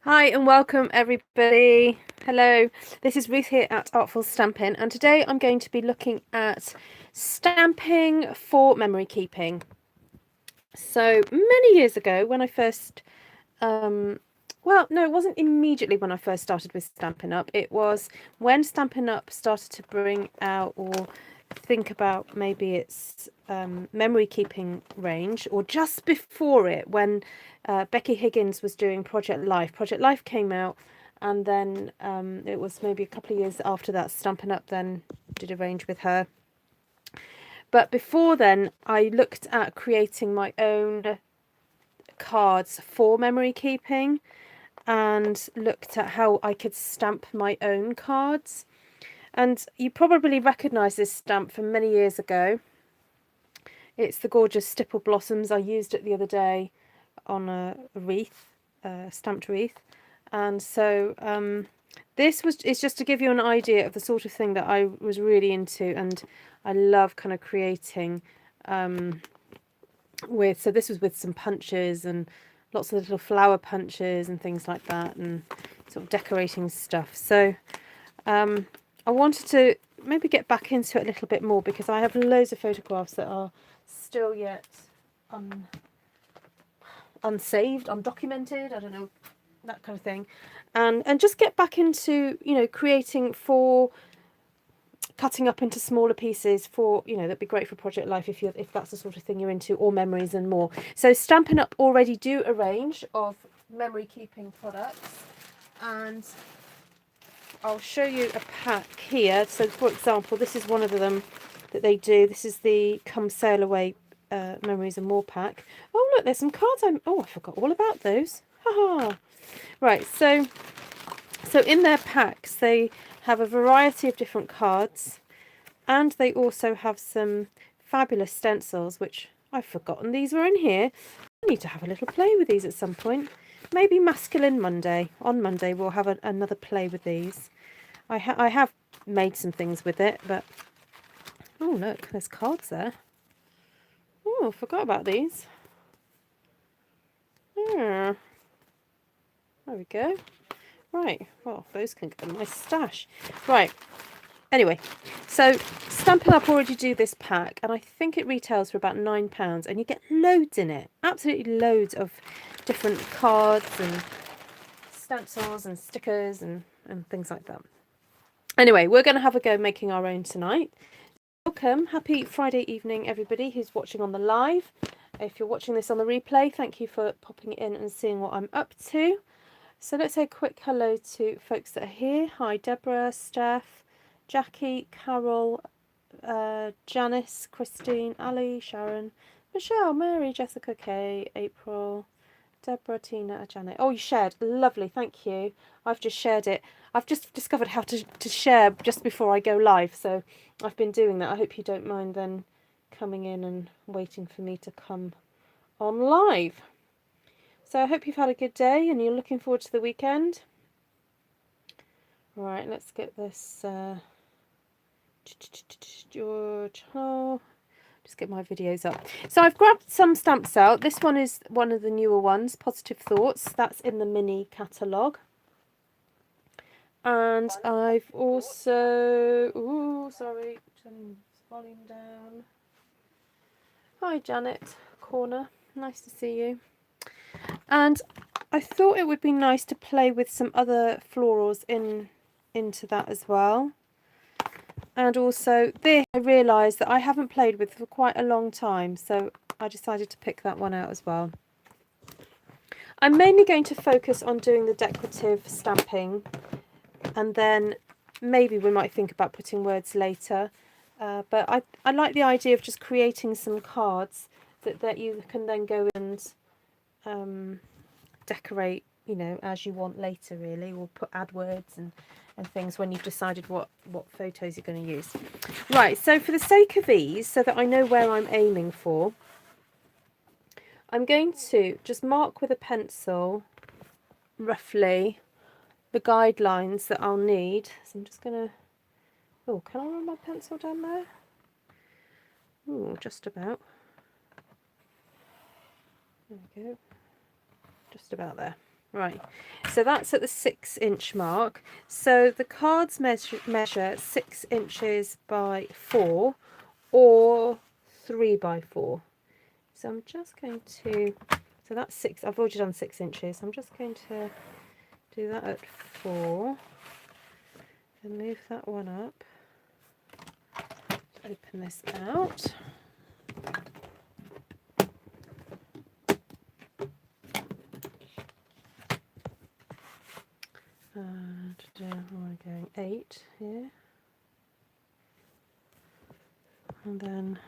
Hi and welcome everybody. Hello, this is Ruth here at Artful Stampin', and today I'm going to be looking at stamping for memory keeping. So many years ago when I first, well no, it wasn't immediately when I first started with Stampin' Up, it was when Stampin' Up started to bring out or think about maybe its memory keeping range, or just before it when Becky Higgins was doing Project Life. Project Life came out, and then it was maybe a couple of years after that Stampin' Up then did a range with her. But before then I looked at creating my own cards for memory keeping and looked at how I could stamp my own cards. And you probably recognise this stamp from many years ago. It's the gorgeous Stipple Blossoms. I used it the other day on a wreath, stamped wreath. And so it's just to give you an idea of the sort of thing that I was really into, and I love kind of creating with. So this was with some punches and lots of little flower punches and things like that, and sort of decorating stuff. So I wanted to maybe get back into it a little bit more, because I have loads of photographs that are still yet unsaved, undocumented, I don't know, that kind of thing. And just get back into, you know, creating for cutting up into smaller pieces for, you know, that'd be great for Project Life if that's the sort of thing you're into, or memories and more. So Stampin' Up already do a range of memory keeping products, and I'll show you a pack here. So for example, this is one of them that they do. This is the Come Sail Away Memories and More pack. Oh look, there's some cards. I forgot all about those. Haha. Right, so in their packs they have a variety of different cards, and they also have some fabulous stencils, which I've forgotten these were in here. I need to have a little play with these at some point. Maybe Masculine Monday. On Monday we'll have another play with these. I have made some things with it, but oh look, there's cards there. Oh, forgot about these. Yeah. There we go. Right, well, those can go in my stash. Right, anyway, so Stampin' Up already do this pack, and I think it retails for about £9, and you get loads in it. Absolutely loads of different cards and stencils and stickers and things like that. Anyway, we're going to have a go making our own tonight. Welcome, happy Friday evening everybody who's watching on the live. If you're watching this on the replay, thank you for popping in and seeing what I'm up to. So let's say a quick hello to folks that are here. Hi Deborah, Steph, Jackie, Carol, Janice, Christine, Ali, Sharon, Michelle, Mary, Jessica, Kay, April, Deborah, Tina, Janet. Oh, you shared. Lovely, thank you. I've just shared it. I've just discovered how to share just before I go live, so I've been doing that. I hope you don't mind then coming in and waiting for me to come on live. So I hope you've had a good day and you're looking forward to the weekend. Right, let's get this George. Oh, just get my videos up. So I've grabbed some stamps out. This one is one of the newer ones, Positive Thoughts. That's in the mini catalogue. And I've also, ooh, sorry, turning volume down. Hi Janet, Corner, nice to see you. And I thought it would be nice to play with some other florals into that as well. And also this, I realised that I haven't played with for quite a long time, so I decided to pick that one out as well. I'm mainly going to focus on doing the decorative stamping, and then maybe we might think about putting words later. But I like the idea of just creating some cards that you can then go and decorate, you know, as you want later, really, or add words and things when you've decided what photos you're going to use. Right, so for the sake of ease, so that I know where I'm aiming for, I'm going to just mark with a pencil roughly the guidelines that I'll need. So I'm just going to, oh, can I run my pencil down there? Oh, just about. There we go. Just about there. Right, so that's at the 6-inch mark. So the cards measure 6 inches by 4 or 3 by 4. So I'm just going to, so that's 6, I've already done 6 inches. I'm just going to do that at 4 and move that one up. Open this out. And we're going 8 here. And then,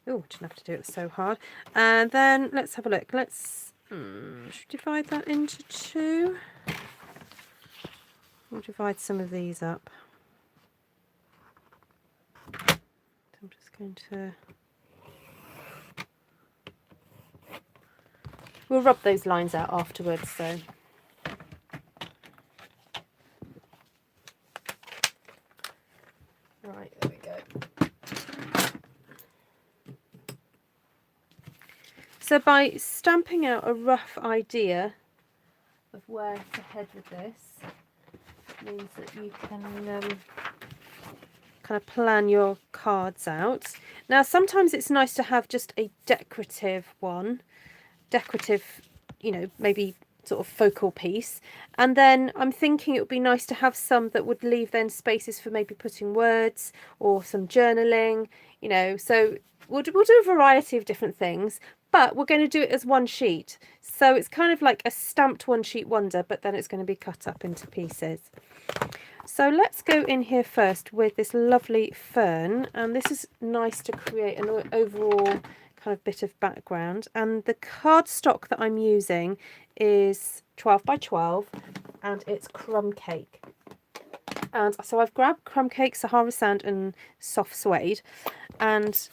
oh, didn't have to do it so hard. And then let's have a look. Let's should we divide that into 2. We'll divide some of these up. So I'm just going to, we'll rub those lines out afterwards. So right, there we go. So by stamping out a rough idea of where to head with this, means that you can kind of plan your cards out. Now sometimes it's nice to have just a decorative one, you know, maybe sort of focal piece, and then I'm thinking it would be nice to have some that would leave then spaces for maybe putting words or some journaling, you know. So we'll do a variety of different things, but we're going to do it as one sheet, so it's kind of like a stamped one sheet wonder, but then it's going to be cut up into pieces. So let's go in here first with this lovely fern, and this is nice to create an overall kind of bit of background. And the cardstock that I'm using is 12 by 12 and it's crumb cake. And so I've grabbed crumb cake, Sahara sand and soft suede, and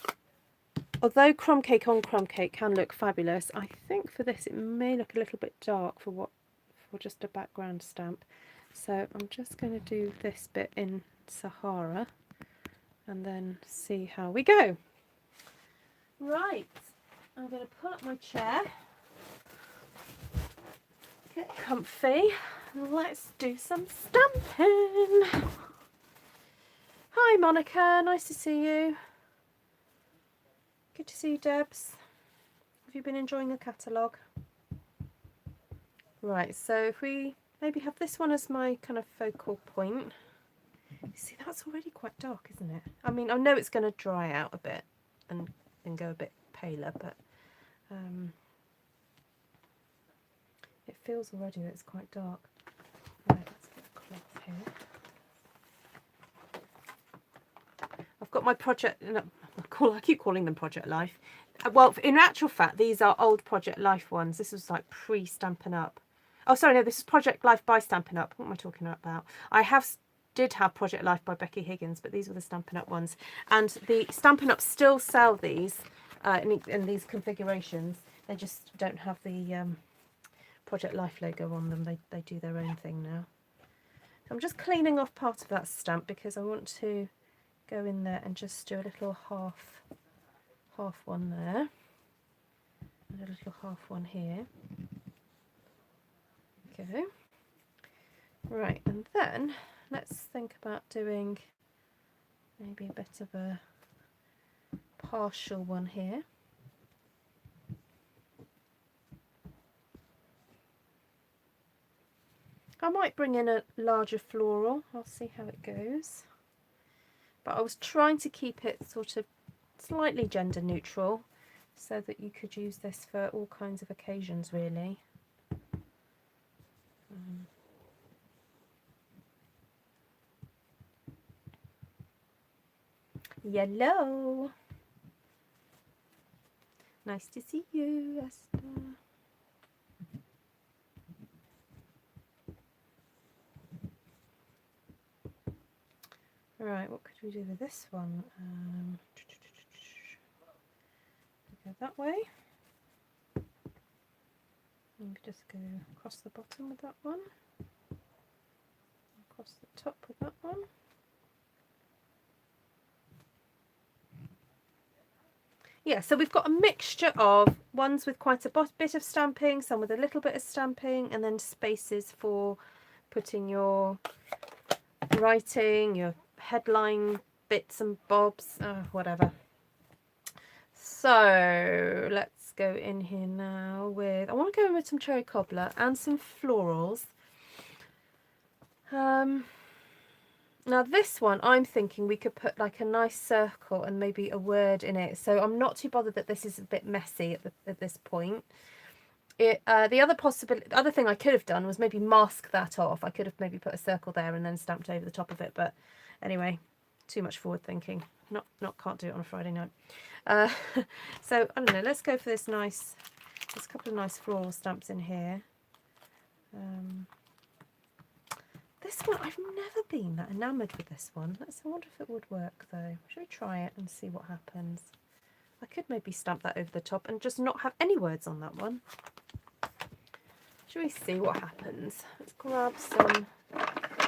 although crumb cake on crumb cake can look fabulous, I think for this it may look a little bit dark for just a background stamp. So I'm just going to do this bit in Sahara and then see how we go. Right, I'm going to pull up my chair, get comfy, and let's do some stamping. Hi Monica, nice to see you. Good to see you, Debs. Have you been enjoying the catalogue? Right, so if we maybe have this one as my kind of focal point. See, that's already quite dark, isn't it? I mean, I know it's going to dry out a bit and go a bit paler, but it feels already that it's quite dark. Right, let's get a cloth here. I've got my project, no, I keep calling them Project Life. Well, in actual fact, these are old Project Life ones. This was like pre-Stampin' Up. Oh, sorry, no, this is Project Life by Stampin' Up. What am I talking about? I did have Project Life by Becky Higgins, but these were the Stampin' Up ones. And the Stampin' Up still sell these in these configurations. They just don't have the Project Life logo on them. They do their own thing now. So I'm just cleaning off part of that stamp because I want to go in there and just do a little half one there and a little half one here. Okay. Right, and then let's think about doing maybe a bit of a partial one here. I might bring in a larger floral. I'll see how it goes. But I was trying to keep it sort of slightly gender neutral so that you could use this for all kinds of occasions, really. Yellow. Nice to see you, Esther. Right, what could we do with this one? Go that way. Maybe just go across the bottom with that one. Across the top with that one. yeah, so we've got a mixture of ones with quite a bit of stamping, some with a little bit of stamping, and then spaces for putting your writing, your headline bits and bobs, whatever. So let's go in here now with, I want to go in with some cherry cobbler and some florals. Now this one, I'm thinking we could put like a nice circle and maybe a word in it. So I'm not too bothered that this is a bit messy at this point. The other thing I could have done was maybe mask that off. I could have maybe put a circle there and then stamped over the top of it. But anyway, too much forward thinking. Can't do it on a Friday night. So I don't know. Let's go for this nice. There's a couple of nice floral stamps in here. This one, I've never been that enamoured with this one. I wonder if it would work though. Should we try it and see what happens? I could maybe stamp that over the top and just not have any words on that one. Should we see what happens? Let's grab some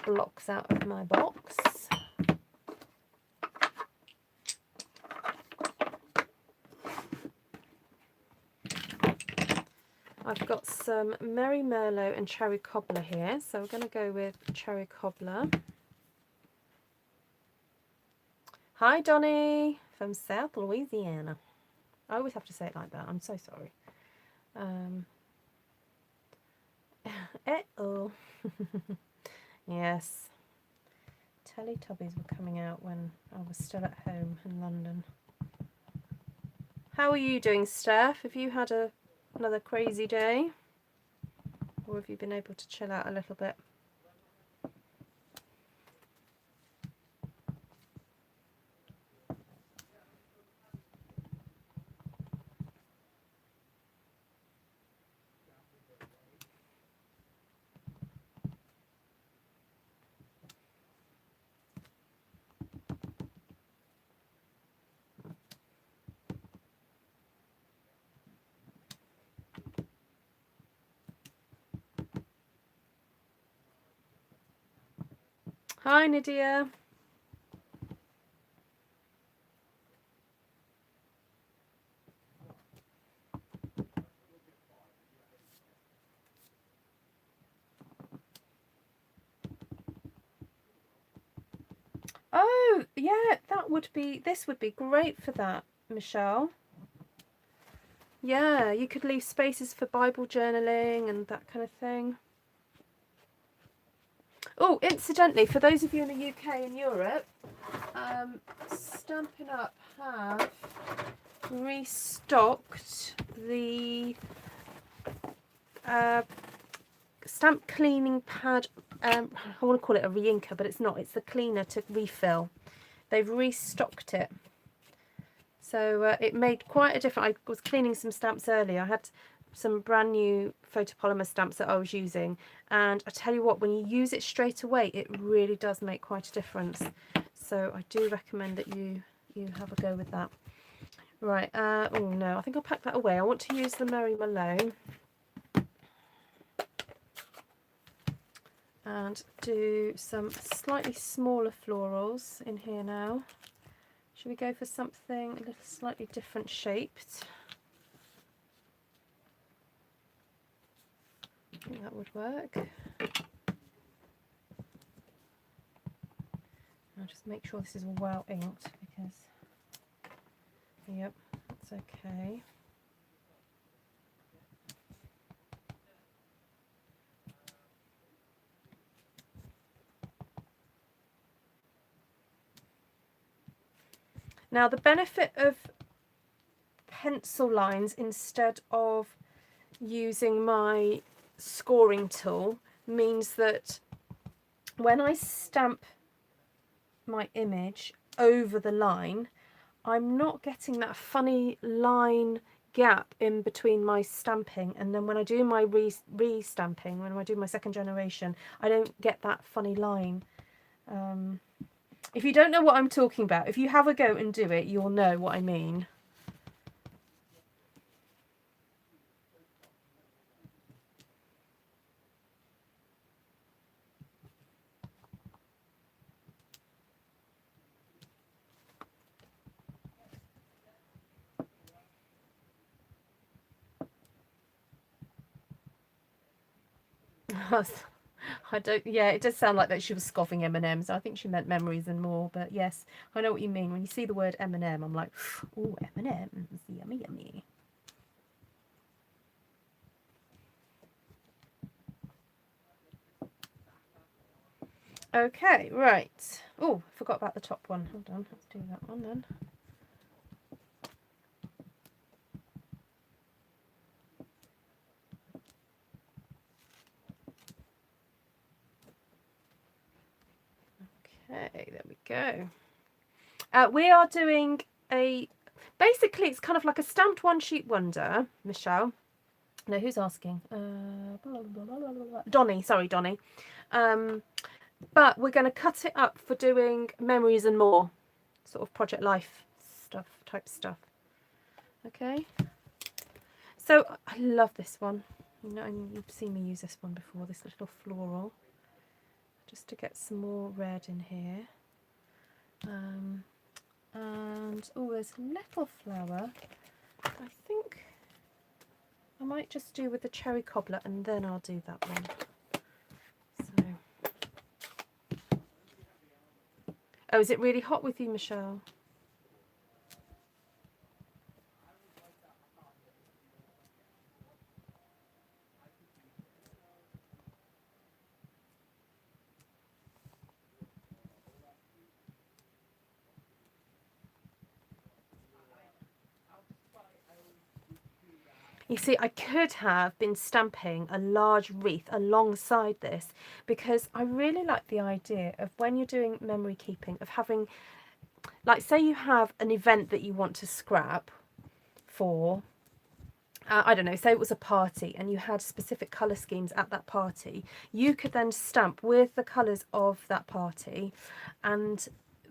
blocks out of my box. I've got some Merry Merlot and Cherry Cobbler here, so we're going to go with Cherry Cobbler. Hi Donnie from South Louisiana. I always have to say it like that, I'm so sorry. Uh-oh. Yes. Teletubbies were coming out when I was still at home in London. How are you doing, Steph? Have you had another crazy day? Or have you been able to chill out a little bit? Hi, Nydia. Oh, yeah, this would be great for that, Michelle. Yeah, you could leave spaces for Bible journaling and that kind of thing. Oh, incidentally, for those of you in the UK and Europe, Stampin' Up have restocked the stamp cleaning pad. I want to call it a re-inker, but it's not. It's the cleaner to refill. They've restocked it. So it made quite a difference. I was cleaning some stamps earlier. I had some brand new photopolymer stamps that I was using, and I tell you what, when you use it straight away, it really does make quite a difference. So I do recommend that you have a go with that. Right, oh no, I think I'll pack that away. I want to use the Merry Malone and do some slightly smaller florals in here now. Should we go for something a little slightly different shaped? I think that would work. I'll just make sure this is well inked because, yep, that's okay. Now the benefit of pencil lines instead of using my scoring tool means that when I stamp my image over the line, I'm not getting that funny line gap in between my stamping, and then when I do my re-stamping, when I do my second generation, I don't get that funny line. If you don't know what I'm talking about, if you have a go and do it, you'll know what I mean. does. I don't, yeah, it does sound like that she was scoffing M&Ms. I think she meant memories and more, but yes, I know what you mean. When you see the word M&M, I'm like, oh, M&Ms, yummy, yummy. Okay, right. Oh, I forgot about the top one. Hold on, let's do that one then. Okay, there we go. We are doing basically it's kind of like a stamped one sheet wonder, Michelle. No, who's asking? Blah, blah, blah, Donnie, sorry, Donnie. But we're going to cut it up for doing memories and more, sort of project life stuff, type stuff. Okay. So I love this one. You know, you've seen me use this one before, this little floral. Just to get some more red in here. And oh, there's a little flower. I think I might just do with the cherry cobbler and then I'll do that one. So, oh, is it really hot with you, Michelle? You see, I could have been stamping a large wreath alongside this because I really like the idea of when you're doing memory keeping of having, like, say you have an event that you want to scrap for, I don't know, say it was a party and you had specific colour schemes at that party, you could then stamp with the colours of that party and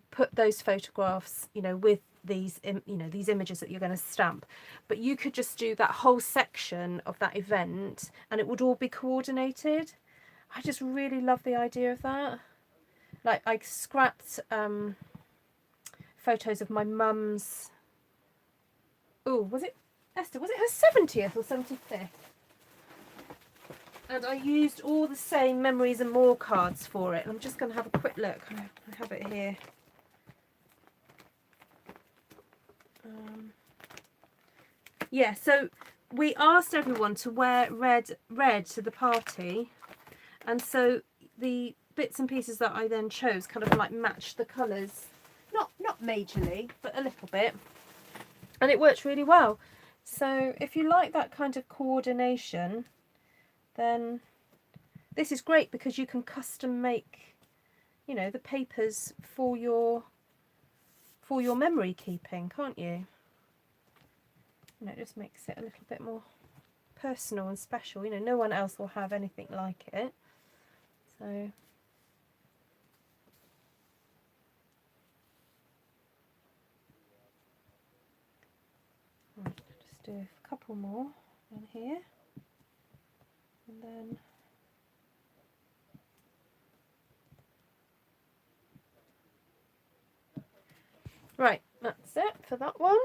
put those photographs, you know, with these, you know, these images that you're going to stamp. But you could just do that whole section of that event and it would all be coordinated. I just really love the idea of that. Like, I scrapped photos of my mum's, oh, was it Esther, was it her 70th or 75th? And I used all the same memories and more cards for it. I'm just going to have a quick look. I have it here. Yeah, so we asked everyone to wear red to the party, and so the bits and pieces that I then chose kind of like matched the colours, not majorly, but a little bit, and it worked really well. So if you like that kind of coordination, then this is great because you can custom make, you know, the papers for your memory keeping, can't you? You know, it just makes it a little bit more personal and special. You know, no one else will have anything like it. So right, just do a couple more in here, and then right, that's it for that one.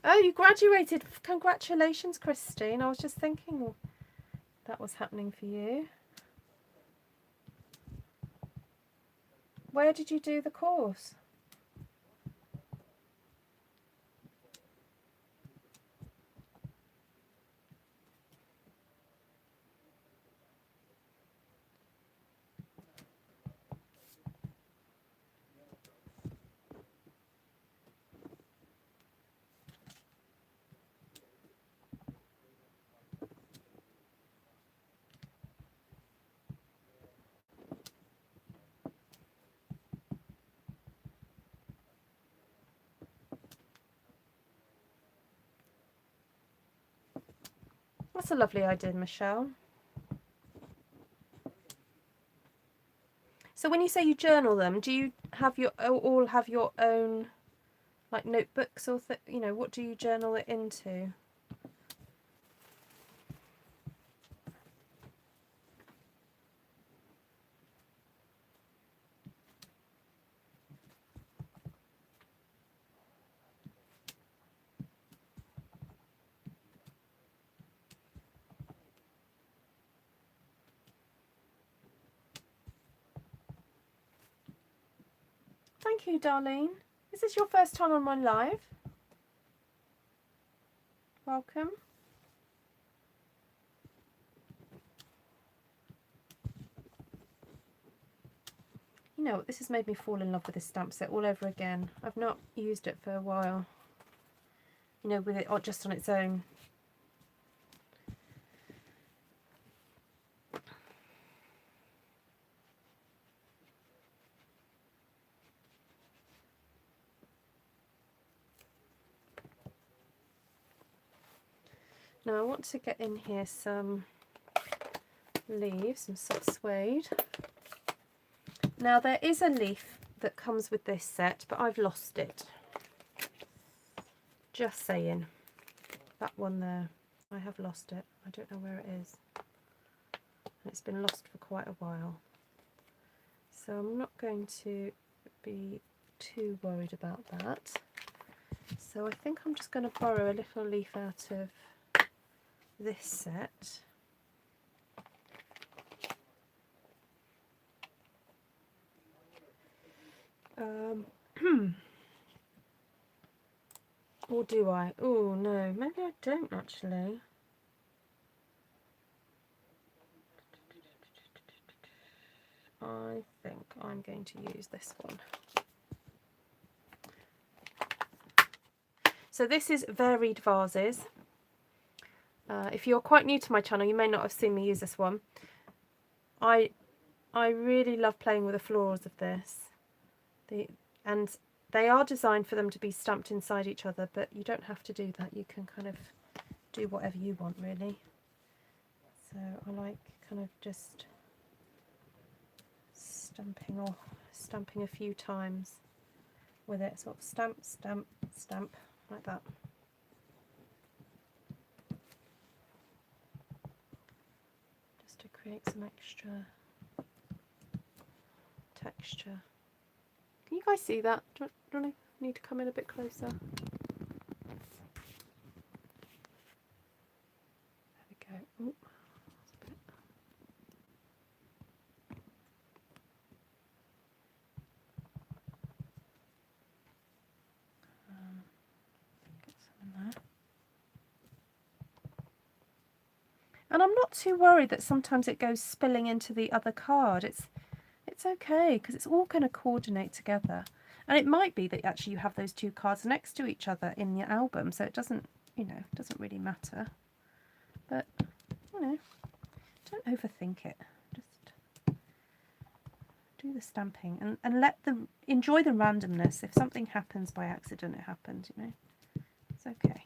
Oh, you graduated. Congratulations, Christine. I was just thinking that was happening for you. Where did you do the course? That's a lovely idea, Michelle. So when you say you journal them, do you have your all have your own like notebooks or you know, what do you journal it into? thank you, Darlene. Is this your first time on my live? Welcome. You know, this has made me fall in love with this stamp set all over again. I've not used it for a while. You know, with it just on its own. Now I want to get in here some leaves, some soft suede. Now there is a leaf that comes with this set, but I've lost it. Just saying. That one there, I have lost it. I don't know where it is. It's been lost for quite a while. So I'm not going to be too worried about that. So I think I'm just going to borrow a little leaf out of this set. Or do I? Oh no, maybe I don't actually. I think I'm going to use this one. So this is Varied Vases. If you're quite new to my channel, you may not have seen me use this one. I really love playing with the florals of this. And they are designed for them to be stamped inside each other, but you don't have to do that. You can kind of do whatever you want, really. So I like kind of just stamping a few times with it. Sort of stamp, stamp, stamp, like that. Just to create some extra texture. Can you guys see that? Do I need to come in a bit closer? There we go. Ooh, that's a bit. Get some in there. And I'm not too worried that sometimes it goes spilling into the other card. It's okay, because it's all going to coordinate together. And it might be that actually you have those two cards next to each other in your album, so it doesn't, you know, doesn't really matter. But, you know, don't overthink it. Just do the stamping and enjoy the randomness. If something happens by accident, it happens, you know. It's okay.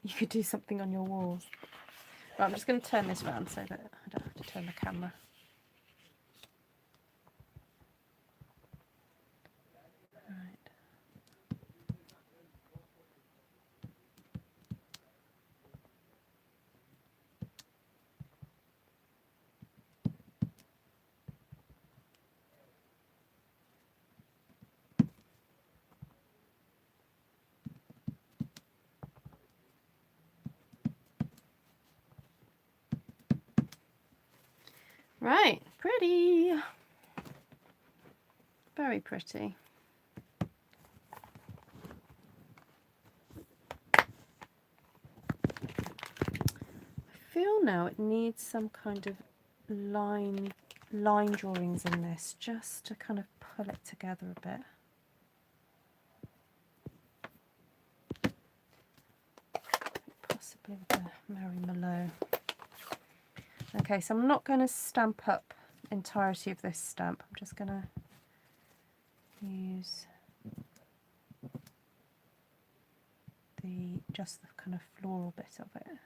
You could do something on your walls. Right, I'm just going to turn this round so that I don't have to turn the camera. Right. Right, pretty. Very pretty. I feel now it needs some kind of line drawings in this, just to kind of pull it together a bit. Possibly with the Mary Mallow. Okay, so I'm not going to stamp up entirety of this stamp. I'm just going to use just the kind of floral bit of it.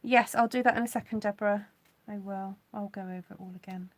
Yes, I'll do that in a second, Deborah. I will. I'll go over it all again.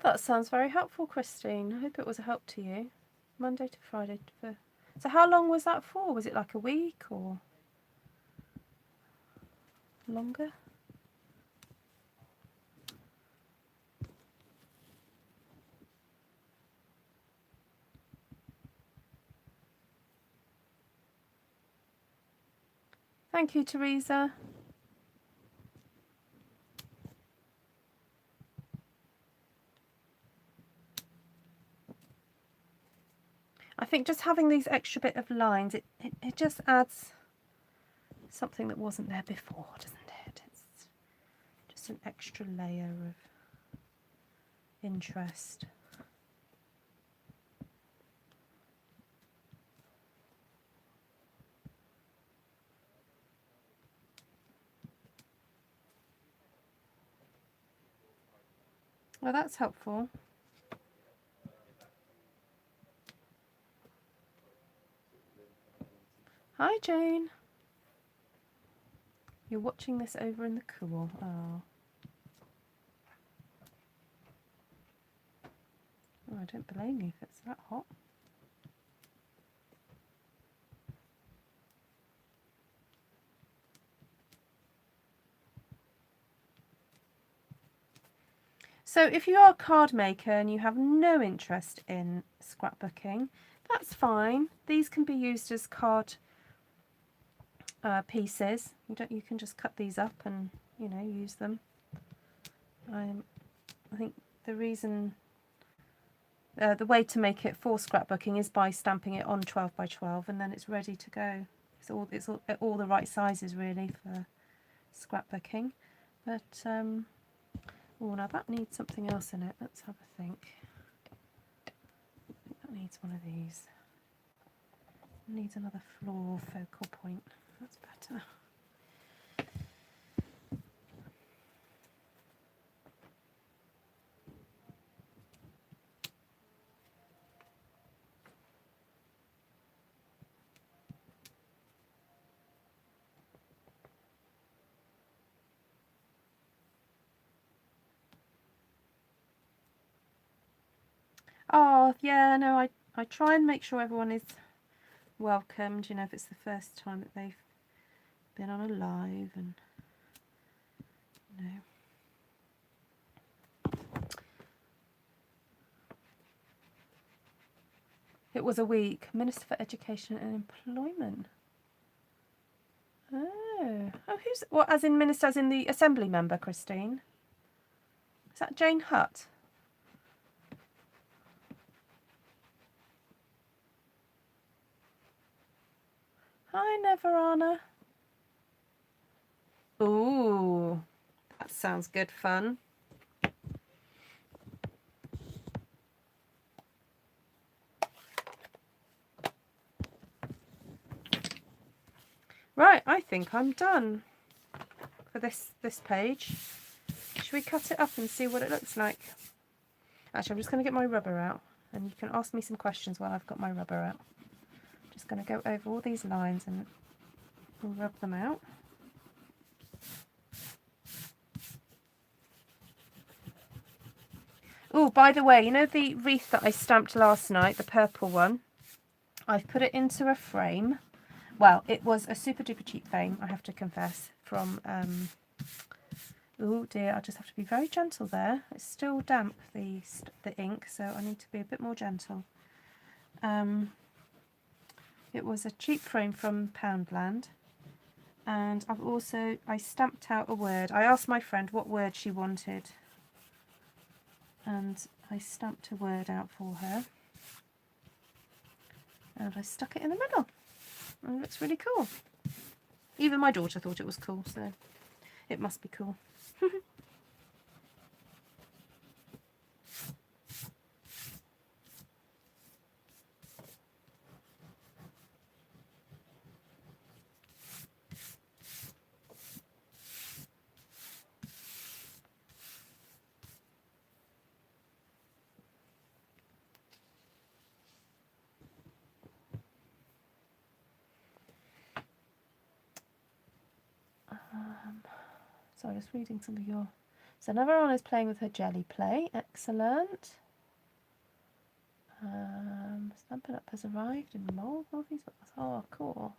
That sounds very helpful, Christine. I hope it was a help to you. Monday to Friday. So how long was that for? Was it like a week or longer? Thank you, Teresa. I think just having these extra bit of lines, it just adds something that wasn't there before, doesn't it? It's just an extra layer of interest. Well, that's helpful. Hi, Jane. You're watching this over in the cool. Oh. Oh, I don't blame you if it's that hot. So if you are a card maker and you have no interest in scrapbooking, that's fine. These can be used as card pieces. You can just cut these up and use them. I think the reason the way to make it for scrapbooking is by stamping it on 12 by 12 and then it's ready to go. It's all the right sizes really for scrapbooking. But oh, now that needs something else in it. Let's have a think. I think that needs one of these. It needs another floor focal point. That's better. Oh, yeah, no, I try and make sure everyone is welcomed, if it's the first time that they've been on a live and, It was a week. Minister for Education and Employment. Oh, who's, what, as in minister, as in the Assembly member, Christine? Is that Jane Hutt? Hi, Neverana. Ooh, that sounds good fun. Right, I think I'm done for this page. Should we cut it up and see what it looks like? Actually, I'm just going to get my rubber out and you can ask me some questions while I've got my rubber out. Just going to go over all these lines and rub them out. Oh, by the way, the wreath that I stamped last night, the purple one, I've put it into a frame. Well, it was a super duper cheap frame, I have to confess, from, oh dear, I just have to be very gentle there. It's still damp, the ink, so I need to be a bit more gentle. It was a cheap frame from Poundland. And I stamped out a word. I asked my friend what word she wanted. And I stamped a word out for her. And I stuck it in the middle. And it looks really cool. Even my daughter thought it was cool, so it must be cool. So I was reading some of your... So another one is playing with her jelly plate. Excellent. Stampin' Up has arrived in mould. Oh, cool.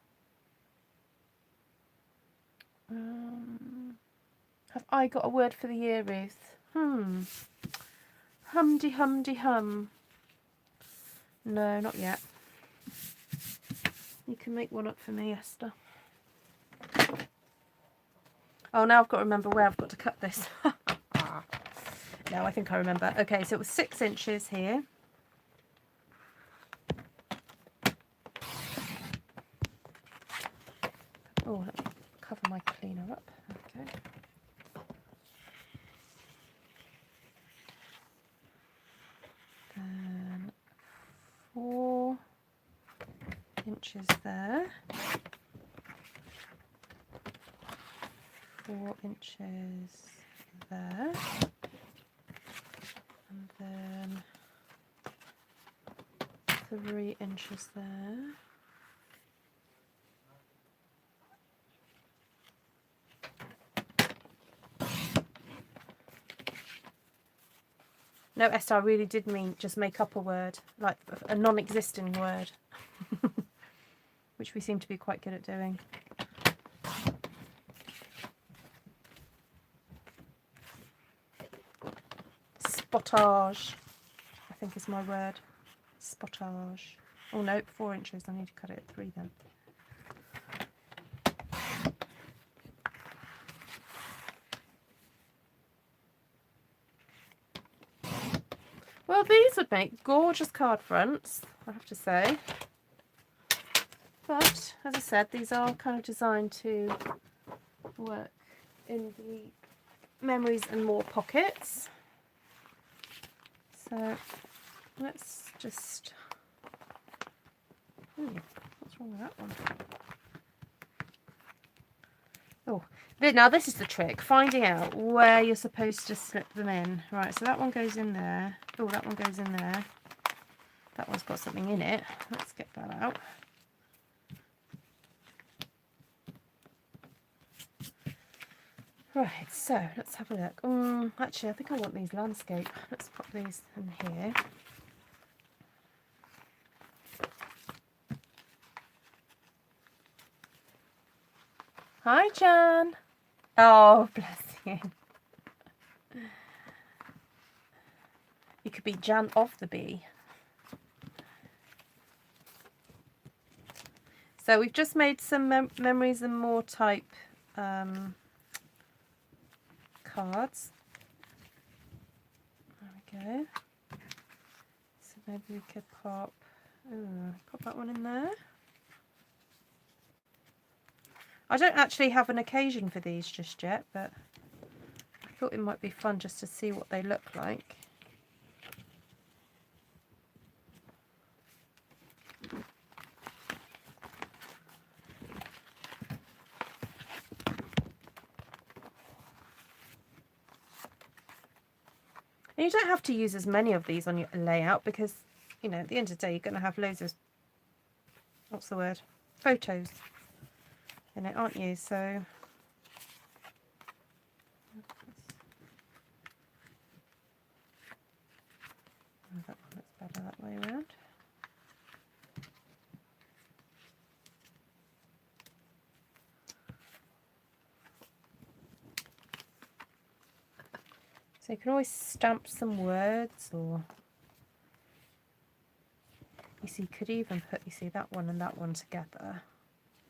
Have I got a word for the year, Ruth? Humdy humdy hum. No, not yet. You can make one up for me, Esther. Oh, now I've got to remember where I've got to cut this. No, I think I remember. Okay, so it was 6 inches here. Oh, let me cover my cleaner up. Okay. Then 4 inches there. 4 inches there. And then 3 inches there. No, Esther, I really did mean just make up a word, like a non-existing word, which we seem to be quite good at doing. Spottage, I think is my word. Spottage. Oh no, 4 inches. I need to cut it at 3 then. Well, these would make gorgeous card fronts, I have to say. But, as I said, these are kind of designed to work in the memories and more pockets. So, let's just... what's wrong with that one? Oh, now this is the trick, finding out where you're supposed to slip them in. Right, so that one goes in there. Oh, that one goes in there. That one's got something in it. Let's get that out. Right, so let's have a look. Actually, I think I want these landscape. Let's pop these in here. Hi, Jan. Oh, bless you. You could be Jan of the Bee. So we've just made some memories and more type cards. There we go. So maybe we could pop that one in there. I don't actually have an occasion for these just yet, but I thought it might be fun just to see what they look like. And you don't have to use as many of these on your layout because, you know, at the end of the day, you're going to have loads of, what's the word, photos in it, aren't you? So that one looks better that way around. So you can always stamp some words, or you see, you could even put, you see, that one and that one together.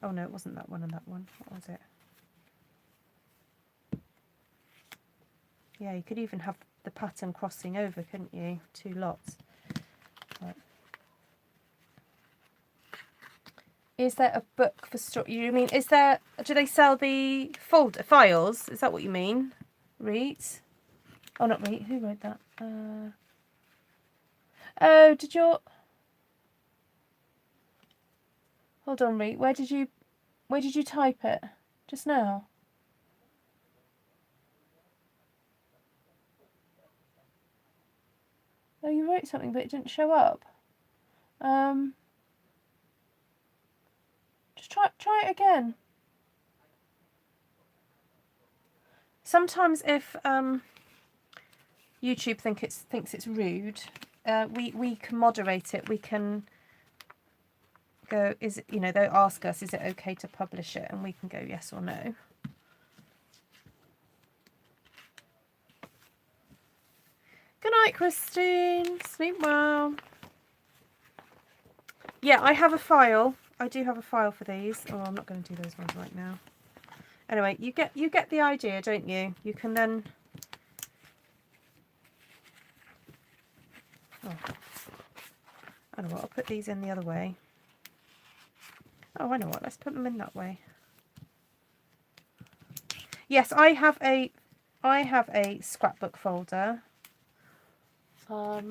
Oh no, it wasn't that one and that one. What was it? Yeah, you could even have the pattern crossing over, couldn't you? 2 lots. Right. Is there a book for store? You mean, is there, do they sell the folder files? Is that what you mean? Read? Oh, not read. Who wrote that? Oh, did your... Hold on, Reed. Where did you type it? Just now? Oh, you wrote something, but it didn't show up. Just try it again. Sometimes if YouTube thinks it's rude, we can moderate it. We can go, is it, you know, they'll ask us, is it okay to publish it? And we can go yes or no. Good night, Christine. Sleep well. Yeah, I have a file. I do have a file for these. Oh, I'm not going to do those ones right now. Anyway, you get the idea, don't you? You can then... Oh, I know what, I'll put these in the other way. Oh, I know what, let's put them in that way. Yes, I have a scrapbook folder. I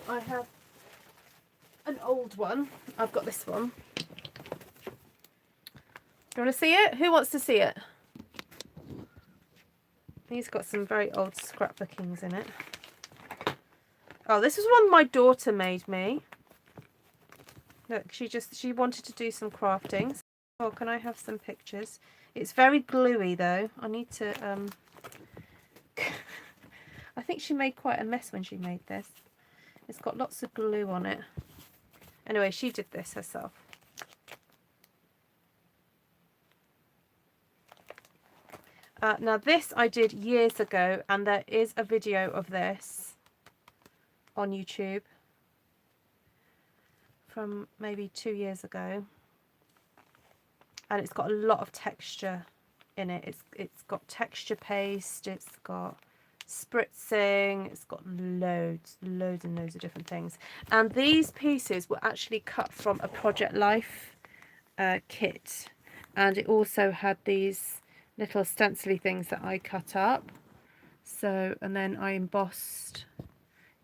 have an old one. I've got this one. Do you want to see it? Who wants to see it? He's got some very old scrapbookings in it. Oh, this is one my daughter made me. Look, she wanted to do some crafting. Oh, can I have some pictures? It's very gluey though. I need to I think she made quite a mess when she made this. It's got lots of glue on it. Anyway, she did this herself. Now this I did years ago, and there is a video of this on YouTube from maybe 2 years ago, and it's got a lot of texture in it. It's got texture paste, it's got spritzing, it's got loads and loads of different things. And these pieces were actually cut from a Project Life kit, and it also had these little stencily things that I cut up. So, and then I embossed. You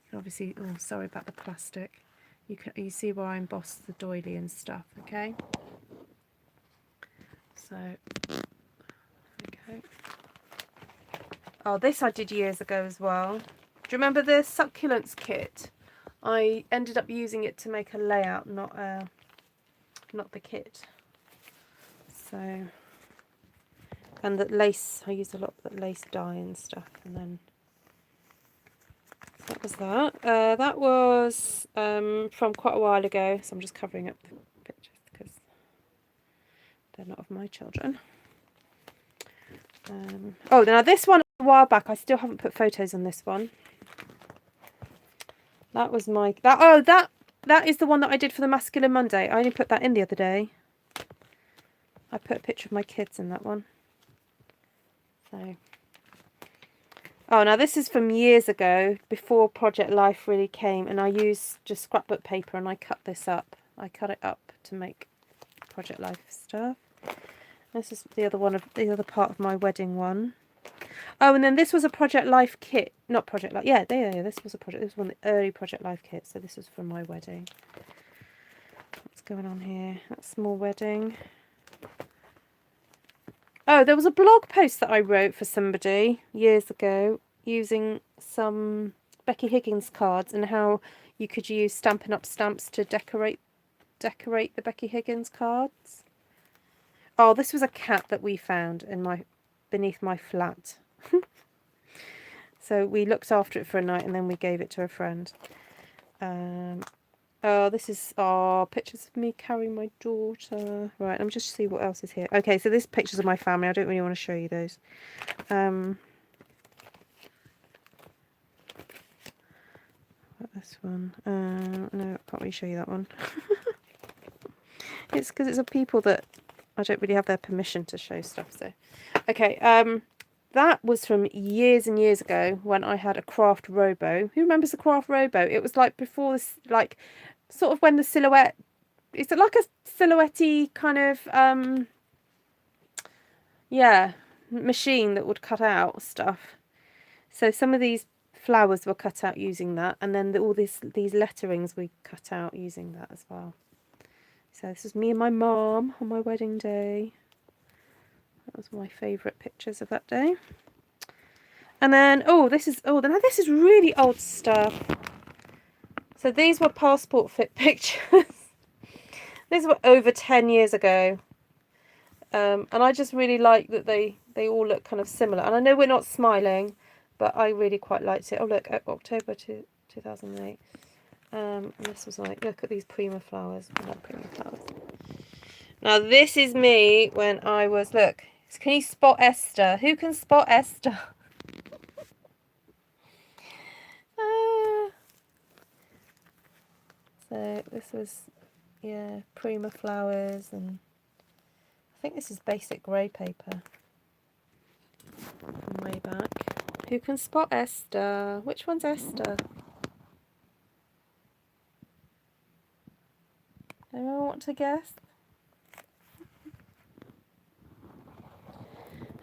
can obviously, oh, sorry about the plastic. You see where I embossed the doily and stuff. Okay. So, okay. Oh, this I did years ago as well. Do you remember the succulents kit? I ended up using it to make a layout, not the kit. So, and the lace, I used a lot of the lace dye and stuff, and then so that was that. That was from quite a while ago, so I'm just covering up the pictures because they're not of my children. Oh, now this one a while back, I still haven't put photos on this one. That was my that is the one that I did for the Masculine Monday. I only put that in the other day. I put a picture of my kids in that one. So, oh, now this is from years ago, before Project Life really came, and I used just scrapbook paper and I cut this up. I cut it up to make Project Life stuff. This is the other part of my wedding one. Oh, and then this was a Project Life kit. Not Project Life. Yeah, this was one of the early Project Life kits. So this was from my wedding. What's going on here? That's small wedding. Oh, there was a blog post that I wrote for somebody years ago using some Becky Higgins cards and how you could use Stampin' Up! Stamps to decorate the Becky Higgins cards. Oh, this was a cat that we found in beneath my flat. So we looked after it for a night and then we gave it to a friend. Oh, this is pictures of me carrying my daughter. Right, let me just see what else is here. Okay, so this pictures of my family. I don't really want to show you those. This one. No, I can't really show you that one. It's because it's of people that I don't really have their permission to show stuff. So, okay. That was from years and years ago when I had a craft robo. Who remembers the craft robo? It was like before this, like sort of when the silhouette, it's like a silhouette-y kind of, yeah, machine that would cut out stuff. So some of these flowers were cut out using that, and then all these letterings we cut out using that as well. So this is me and my mom on my wedding day. That was my favourite pictures of that day. And then, this is really old stuff. So these were passport fit pictures. These were over 10 years ago. And I just really like that they all look kind of similar. And I know we're not smiling, but I really quite liked it. Oh look, October 2008. And this was like, look at these prima flowers. I like prima flowers. Now this is me when I was, look, can you spot Esther? Who can spot Esther? So this was, yeah, prima flowers, and I think this is basic grey paper. Way back. Who can spot Esther? Which one's Esther? Anyone want to guess?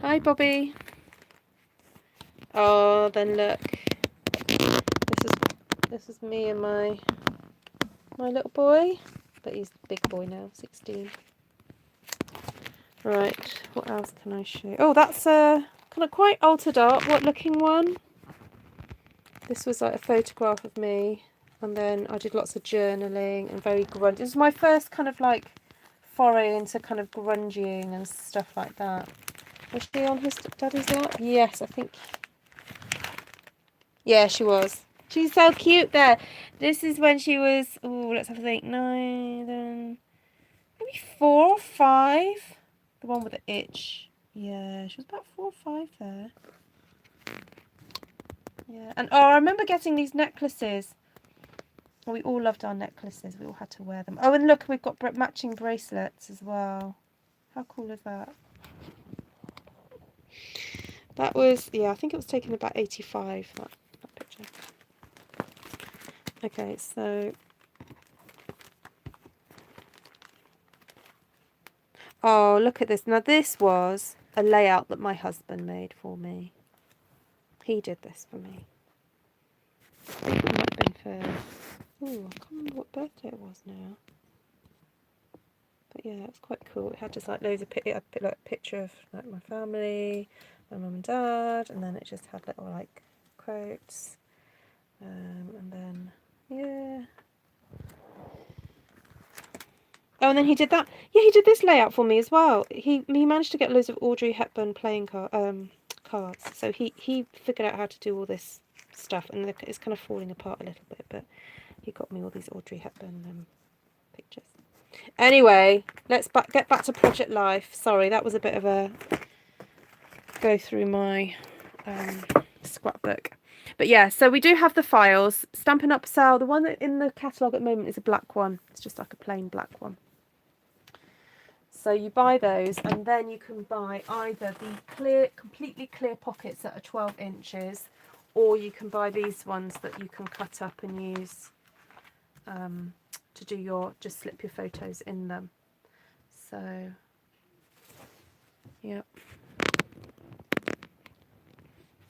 Hi, Bobby. Oh, then look. This is me and my little boy, but he's a big boy now, 16. Right, what else can I show you? Oh, that's a kind of quite altered art. What looking one? This was like a photograph of me, and then I did lots of journaling and very grungy. It was my first kind of like foray into kind of grungying and stuff like that. Was she on his daddy's lap? Yes, I think. Yeah, she was. She's so cute there. This is when she was, oh, let's have a think, 9, maybe 4 or 5. The one with the itch. Yeah, she was about 4 or 5 there. Yeah, and oh, I remember getting these necklaces. We all loved our necklaces. We all had to wear them. Oh, and look, we've got matching bracelets as well. How cool is that? That was, yeah, I think it was taken about 85, that picture. Okay, so... Oh, look at this. Now, this was a layout that my husband made for me. He did this for me. I think it might have been for... Oh, I can't remember what birthday it was now. But yeah, it's quite cool. It had just like loads of like a picture of like my family, my mum and dad, and then it just had little like quotes, and then yeah. Oh, and then he did that. Yeah, he did this layout for me as well. He managed to get loads of Audrey Hepburn playing cards. So he figured out how to do all this stuff, and it's kind of falling apart a little bit, but he got me all these Audrey Hepburn pictures. Anyway, let's get back to Project Life. Sorry, that was a bit of a go through my scrapbook. But yeah, so we do have the files. Stampin' Up! Sale. The one that in the catalogue at the moment is a black one. It's just like a plain black one. So you buy those, and then you can buy either the completely clear pockets that are 12 inches, or you can buy these ones that you can cut up and use to do just slip your photos in them. So, yep.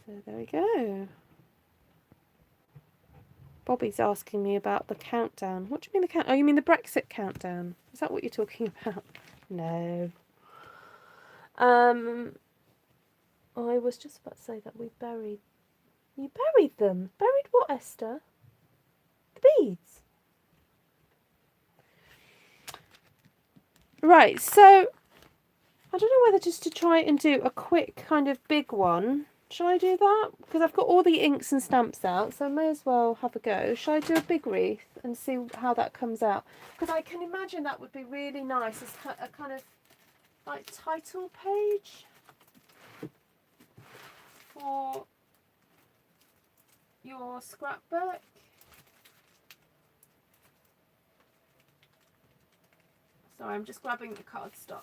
So there we go. Bobby's asking me about the countdown. What do you mean the count? Oh, you mean the Brexit countdown? Is that what you're talking about? No. I was just about to say that we buried. You buried them. Buried what, Esther? The beads. Right, so I don't know whether just to try and do a quick kind of big one. Shall I do that? Because I've got all the inks and stamps out, so I may as well have a go. Shall I do a big wreath and see how that comes out? Because I can imagine that would be really nice as a kind of like title page for your scrapbook. Sorry, I'm just grabbing the cardstock.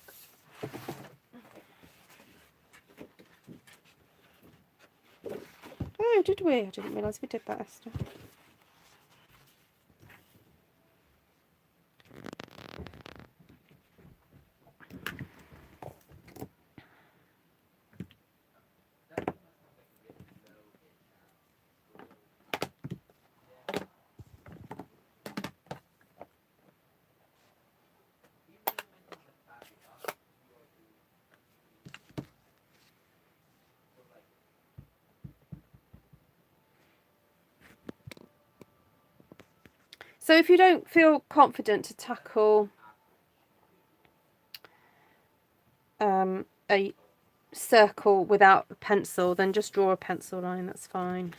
Oh, did we? I didn't realise we did that, Esther. So if you don't feel confident to tackle a circle without a pencil, then just draw a pencil line, that's fine.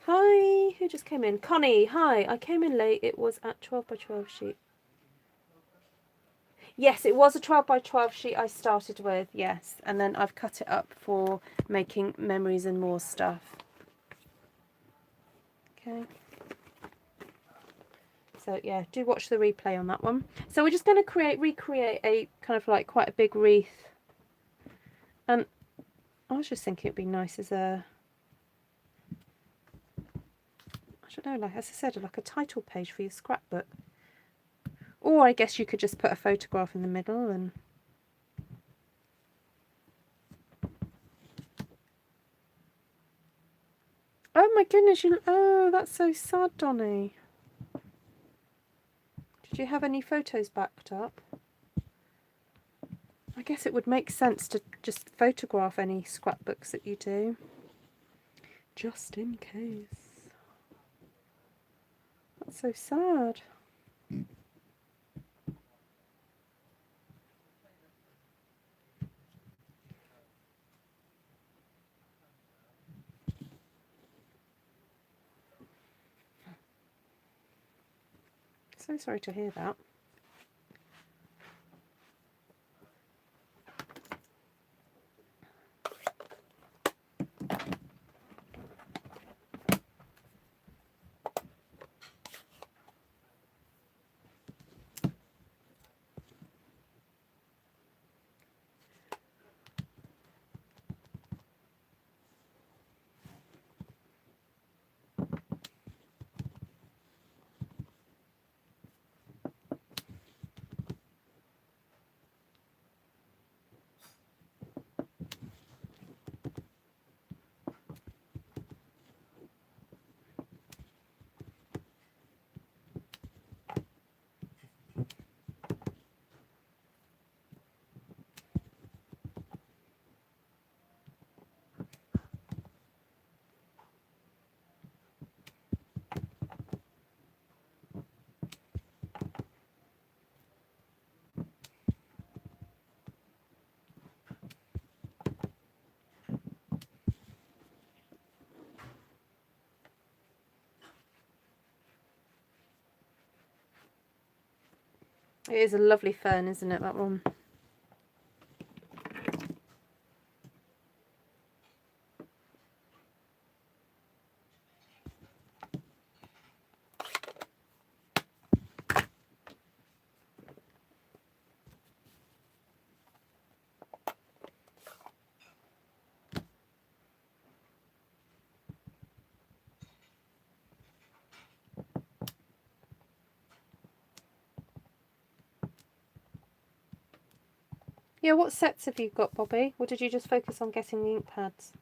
Hi, who just came in? Connie, hi, I came in late. It was at 12 by 12 sheet. Yes, it was a 12 by 12 sheet I started with, yes. And then I've cut it up for making memories and more stuff. Okay. So yeah, do watch the replay on that one. So we're just going to recreate a kind of like quite a big wreath. And I was just thinking it'd be nice as a, I don't know, like as I said, like a title page for your scrapbook. Or I guess you could just put a photograph in the middle and... Oh my goodness, oh, that's so sad, Donnie. Did you have any photos backed up? I guess it would make sense to just photograph any scrapbooks that you do. Just in case. That's so sad. So sorry to hear that. It is a lovely fern, isn't it, that one? Yeah, what sets have you got, Bobby? Or did you just focus on getting the ink pads?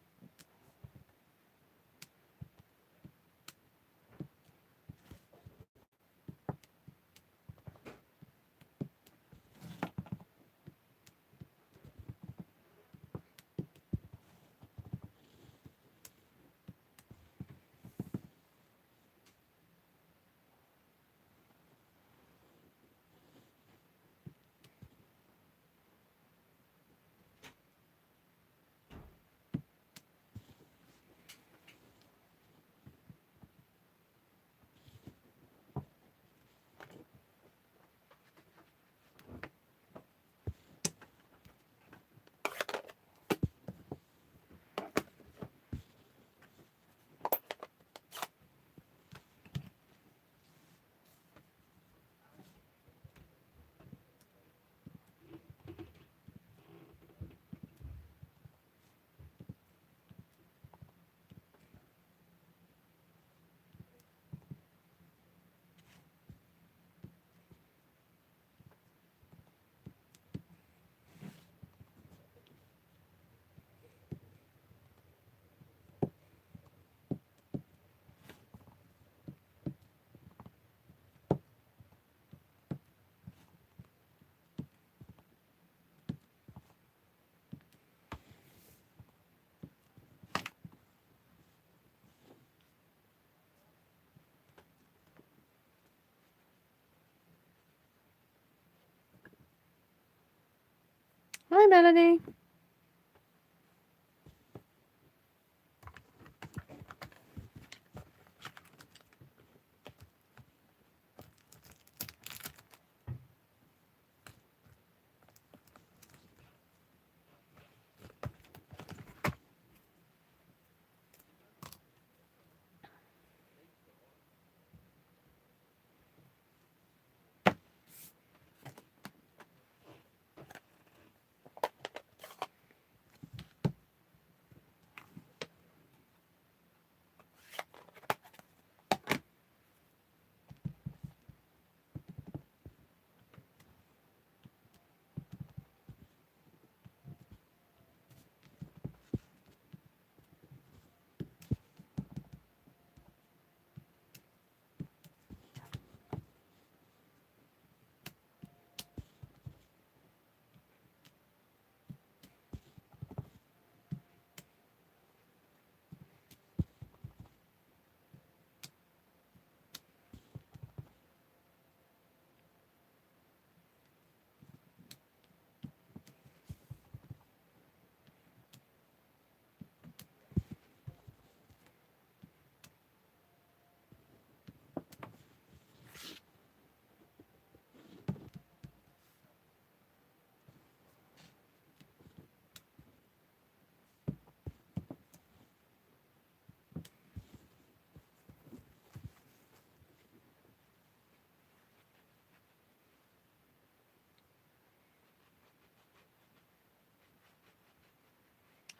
Hi, Melanie.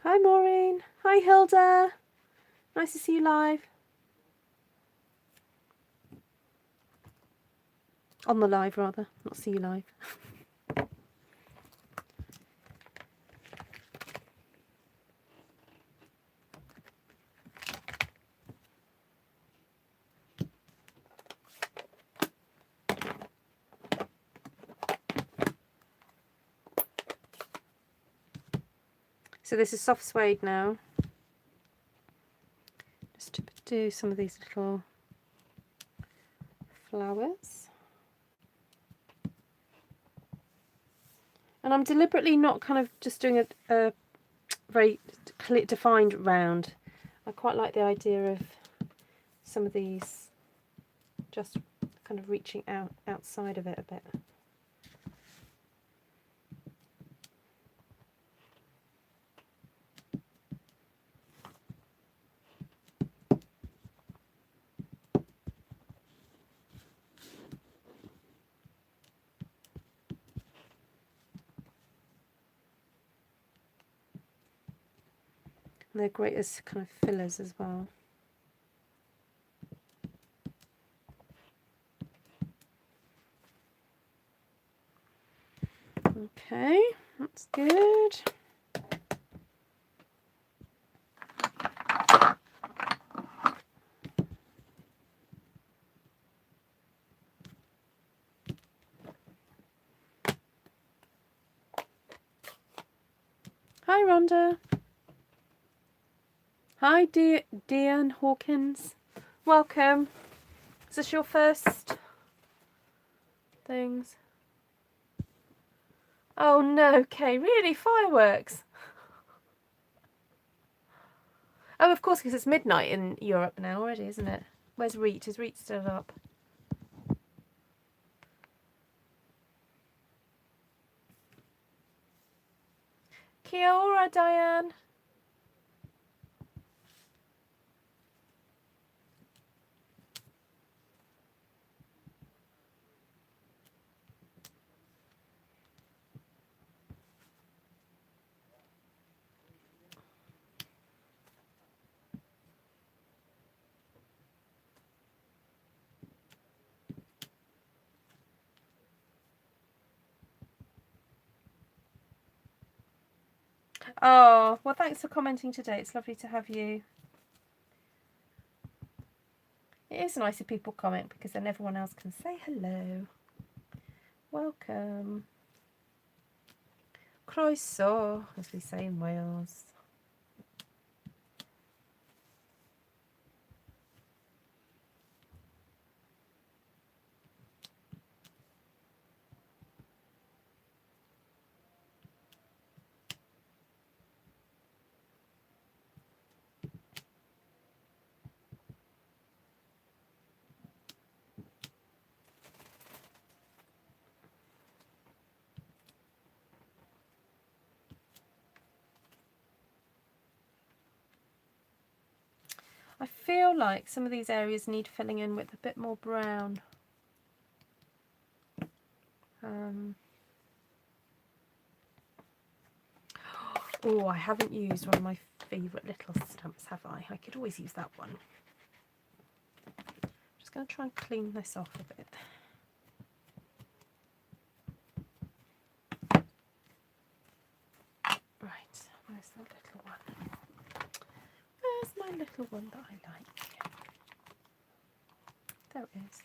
Hi Maureen. Hi Hilda. Nice to see you live. On the live rather, not see you live. So this is soft suede now. Just to do some of these little flowers. And I'm deliberately not kind of just doing a very clear, defined round. I quite like the idea of some of these just kind of reaching outside of it a bit. And they're great as kind of fillers as well. Okay, that's good. Hi Rhonda. Hi Dean Hawkins. Welcome. Is this your first things? Oh no, okay, really? Fireworks? Oh, of course, because it's midnight in Europe now already, isn't it? Where's Reet? Is Reet still up? Kia ora, Diane. Oh, well, thanks for commenting today. It's lovely to have you. It is nice if people comment because then everyone else can say hello. Welcome. Croeso, as we say in Wales. I feel like some of these areas need filling in with a bit more brown. Oh, I haven't used one of my favourite little stamps, have I? I could always use that one. Just going to try and clean this off a bit. Right, where's the little one? Where's my little one that I like? There it is.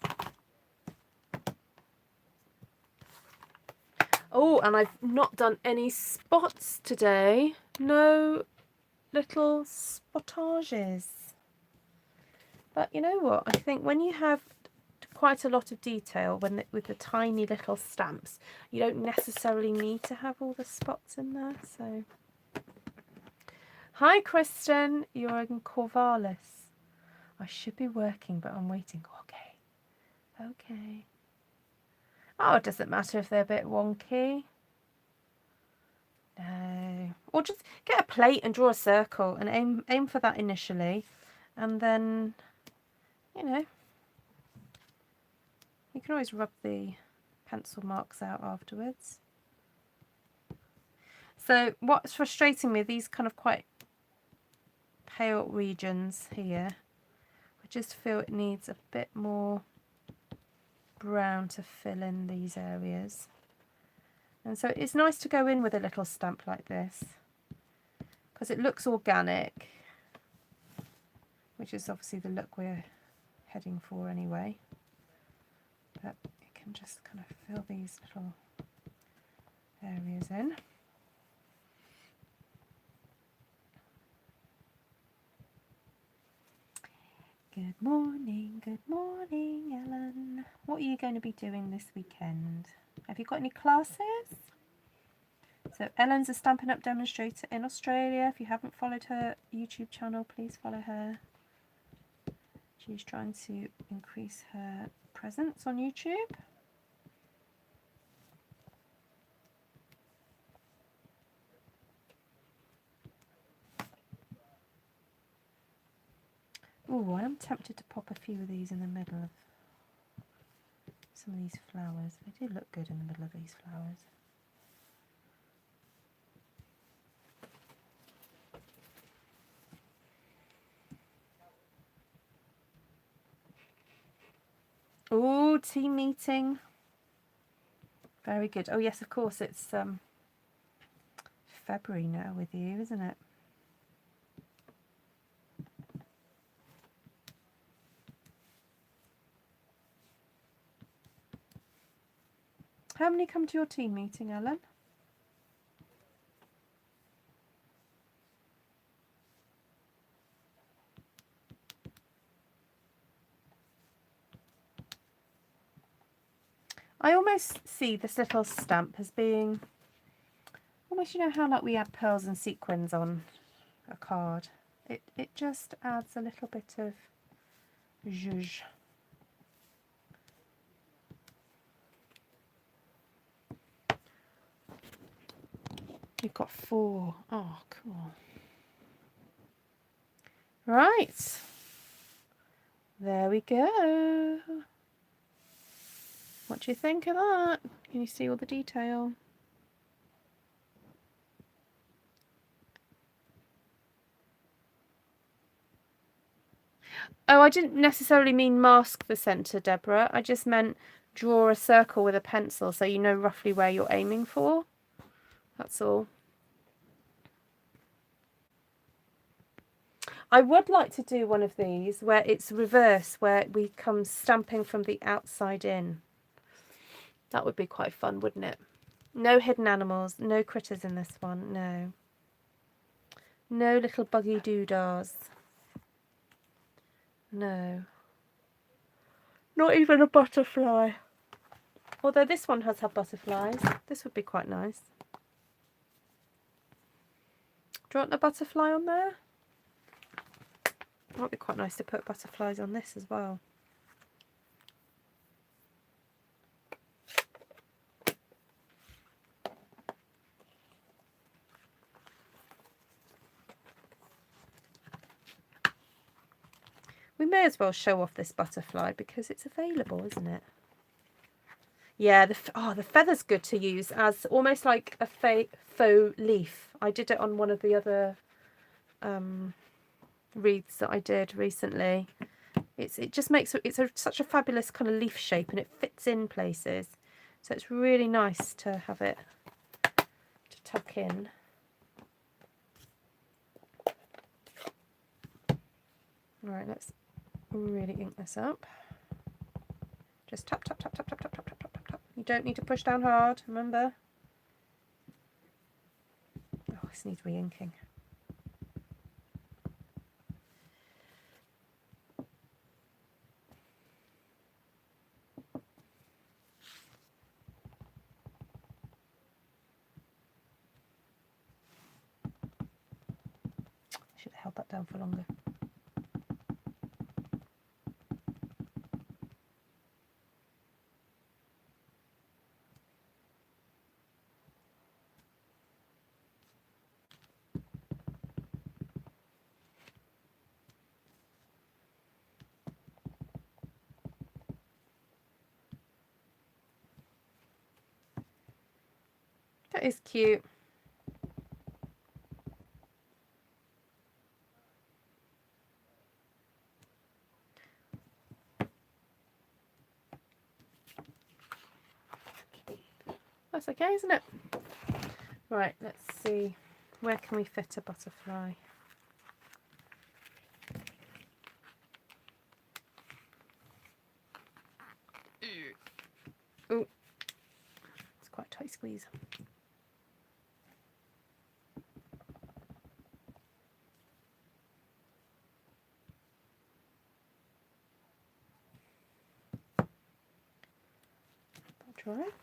Oh, and I've not done any spots today. No little spottages. But you know what? I think when you have quite a lot of detail with the tiny little stamps, you don't necessarily need to have all the spots in there. So, hi Kristen, you're in Corvallis. I should be working, but I'm waiting. Okay. Oh, it doesn't matter if they're a bit wonky. No. Or just get a plate and draw a circle and aim for that initially, and then, you know, you can always rub the pencil marks out afterwards. So what's frustrating me, these kind of quite pale regions here, I just feel it needs a bit more brown to fill in these areas. And so it's nice to go in with a little stamp like this because it looks organic, which is obviously the look we're heading for anyway. But it can just kind of fill these little areas in. Good morning, Ellen. What are you going to be doing this weekend? Have you got any classes? So Ellen's a Stampin' Up! Demonstrator in Australia. If you haven't followed her YouTube channel, please follow her. She's trying to increase her presence on YouTube. Oh, I am tempted to pop a few of these in the middle of some of these flowers. They do look good in the middle of these flowers. Oh, team meeting. Very good. Oh yes, of course, it's February now with you, isn't it? How many come to your team meeting, Ellen? I almost see this little stamp as being almost, you know how like we add pearls and sequins on a card. It just adds a little bit of zhuzh. You've got 4. Oh, cool. Right. There we go. What do you think of that? Can you see all the detail? Oh, I didn't necessarily mean mask the centre, Deborah. I just meant draw a circle with a pencil so you know roughly where you're aiming for. That's all. I would like to do one of these where it's reverse, where we come stamping from the outside in. That would be quite fun, wouldn't it? No hidden animals, no critters in this one, no. No little buggy doodahs. No. Not even a butterfly. Although this one has had butterflies. This would be quite nice. Do you want a butterfly on there? Might be quite nice to put butterflies on this as well. We may as well show off this butterfly because it's available, isn't it? Yeah, the feather's good to use as almost like a faux leaf. I did it on one of the other wreaths that I did recently. It just makes it's such a fabulous kind of leaf shape, and it fits in places. So it's really nice to have it to tuck in. All right, let's really ink this up. Just tap, tap, tap, tap, tap, tap, tap, tap, tap, tap. You don't need to push down hard, remember? Oh, this needs re-inking. Should have held that down for longer. That is cute. That's okay, isn't it? Right, let's see. Where can we fit a butterfly? Oh, it's quite a tight squeeze. That's all right.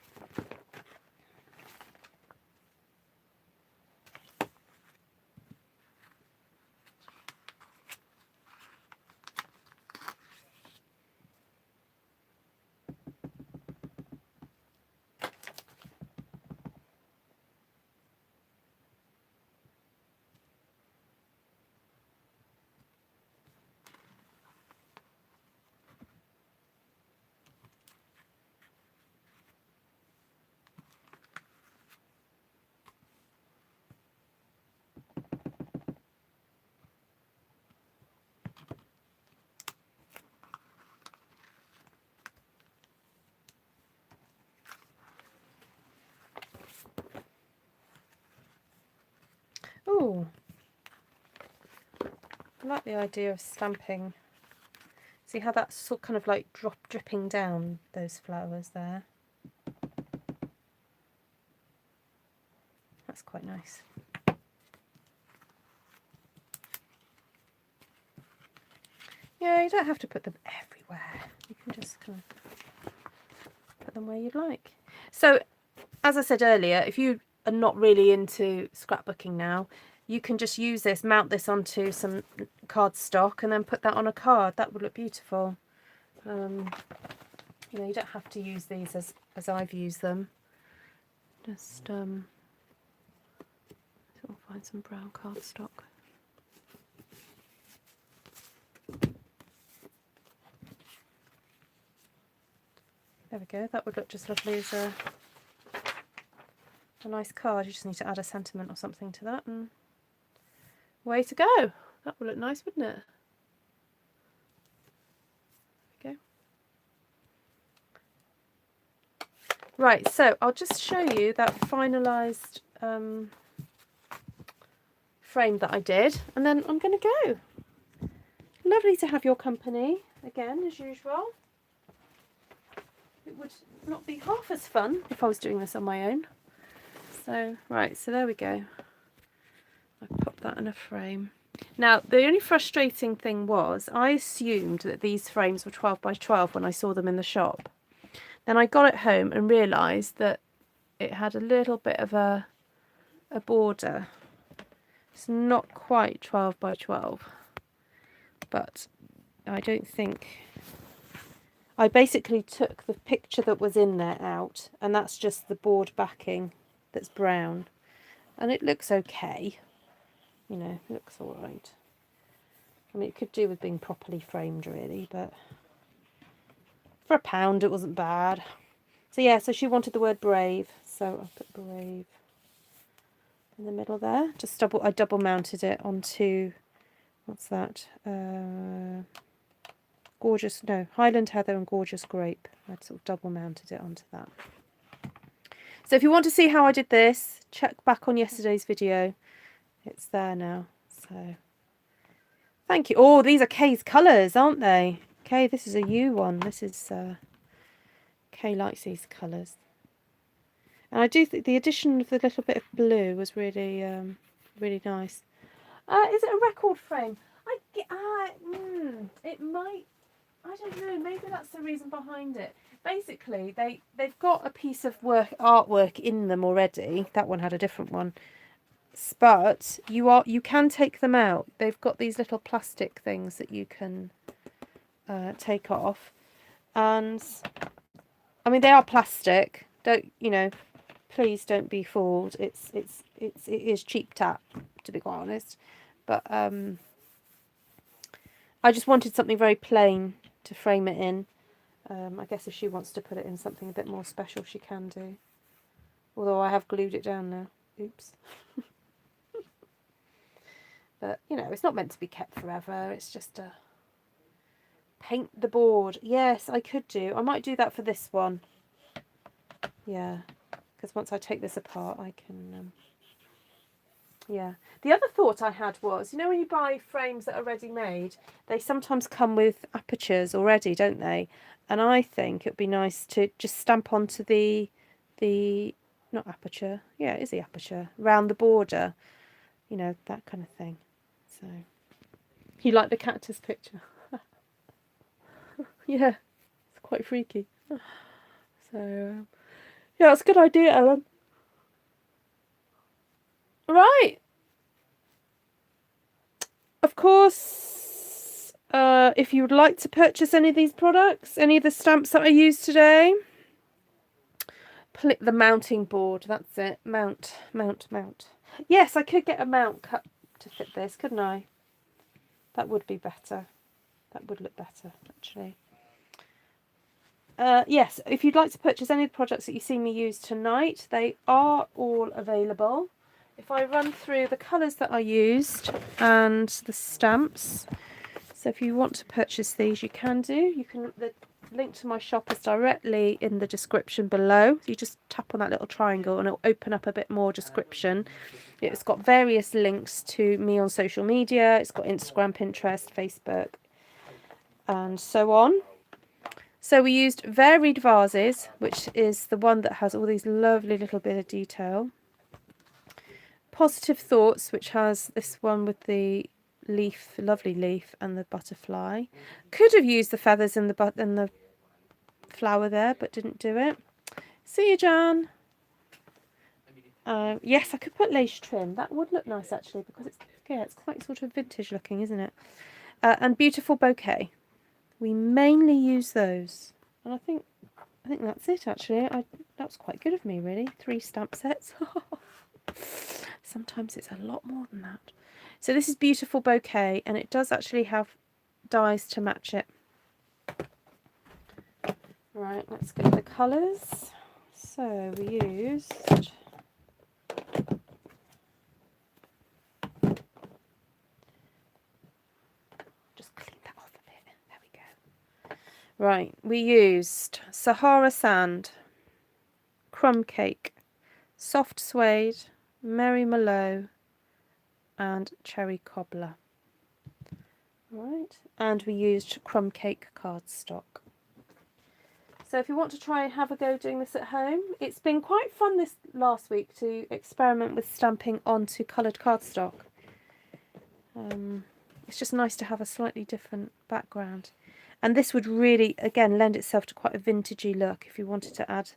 Oh, I like the idea of stamping. See how that's sort kind of like dripping down those flowers there. That's quite nice. Yeah, you don't have to put them everywhere. You can just kind of put them where you'd like. So, as I said earlier, if you are not really into scrapbooking now, you can just use this, mount this onto some cardstock and then put that on a card. That would look beautiful. You know, you don't have to use these as I've used them. Just sort of find some brown cardstock. There we go. That would look just lovely as a nice card. You just need to add a sentiment or something to that, and way to go. That would look nice, wouldn't it? There we go. Right, so I'll just show you that finalised frame that I did, and then I'm going to go. Lovely to have your company again, as usual. It would not be half as fun if I was doing this on my own. So, right, so there we go. I put that in a frame. Now, the only frustrating thing was I assumed that these frames were 12 by 12 when I saw them in the shop. Then I got it home and realised that it had a little bit of a border. It's not quite 12 by 12, but I don't think... I basically took the picture that was in there out, and that's just the board backing that's brown, and it looks okay. You know, it looks all right. I mean, it could do with being properly framed, really, but for £1 it wasn't bad. So yeah, so she wanted the word brave, so I put brave in the middle there. Just I double mounted it onto, what's that? Gorgeous, no, Highland Heather and Gorgeous Grape. I'd sort of double mounted it onto that. So if you want to see how I did this, check back on yesterday's video. It's there now. So thank you. Oh, these are Kay's colours, aren't they? Kay, this is a U one. This is Kay likes these colours. And I do think the addition of the little bit of blue was really really nice. Is it a record frame? It might. I don't know, maybe that's the reason behind it. Basically, they've got a piece of artwork in them already. That one had a different one. But you can take them out. They've got these little plastic things that you can take off. And I mean, they are plastic. Don't, you know, please don't be fooled. It is cheap tap, to be quite honest. But I just wanted something very plain to frame it in. I guess if she wants to put it in something a bit more special, she can do. Although I have glued it down now. Oops. But, you know, it's not meant to be kept forever. It's just a paint the board. Yes, I could do. I might do that for this one. Yeah. because once I take this apart I can yeah. The other thought I had was, you know, when you buy frames that are ready made, they sometimes come with apertures already, don't they? And I think it would be nice to just stamp onto the not aperture, yeah, it is the aperture, round the border, you know, that kind of thing. So you like the cactus picture? Yeah, it's quite freaky. So yeah, it's a good idea, Ellen. Right. Of course, if you would like to purchase any of these products, any of the stamps that I used today, the mounting board, that's it. Mount. Yes, I could get a mount cut to fit this, couldn't I? That would be better. That would look better, actually. Yes, if you'd like to purchase any of the products that you see me use tonight, they are all available. If I run through the colours that I used and the stamps, so if you want to purchase these, you can do. You can. The link to my shop is directly in the description below. You just tap on that little triangle and it'll open up a bit more description. It's got various links to me on social media. It's got Instagram, Pinterest, Facebook, and so on. So we used Varied Vases, which is the one that has all these lovely little bit of detail. Positive Thoughts, which has this one with the leaf, lovely leaf, and the butterfly. Could have used the feathers and the flower there, but didn't do it. See you, Jan. Yes, I could put lace trim. That would look nice actually, because it's quite sort of vintage looking, isn't it? And Beautiful Bouquet. We mainly use those, and I think that's it actually. That was quite good of me, really. 3 stamp sets. Sometimes it's a lot more than that. So this is Beautiful Bouquet, and it does actually have dies to match it. Right, let's get the colours. So we used just clean that off a bit. There we go. Right, we used Sahara Sand, Crumb Cake, Soft Suede, Merry Mallow, and Cherry Cobbler. Right, and we used Crumb Cake cardstock. So if you want to try and have a go doing this at home, it's been quite fun this last week to experiment with stamping onto coloured cardstock. It's just nice to have a slightly different background. And this would really, again, lend itself to quite a vintagey look if you wanted to add,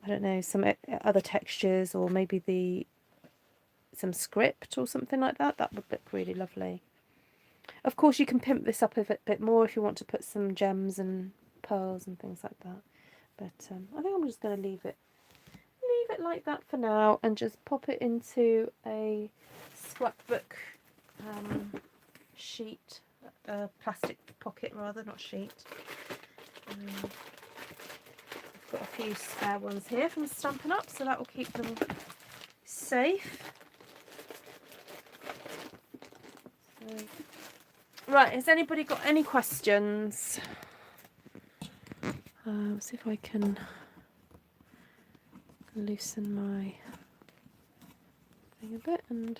I don't know, some other textures or maybe some script or something like that. That would look really lovely. Of course, you can pimp this up a bit more if you want to put some gems and pearls and things like that. But I think I'm just going to leave it like that for now and just pop it into a scrapbook sheet, plastic pocket rather, not sheet. I've got a few spare ones here from Stampin' Up, so that will keep them safe. So, right, has anybody got any questions? See if I can loosen my thing a bit and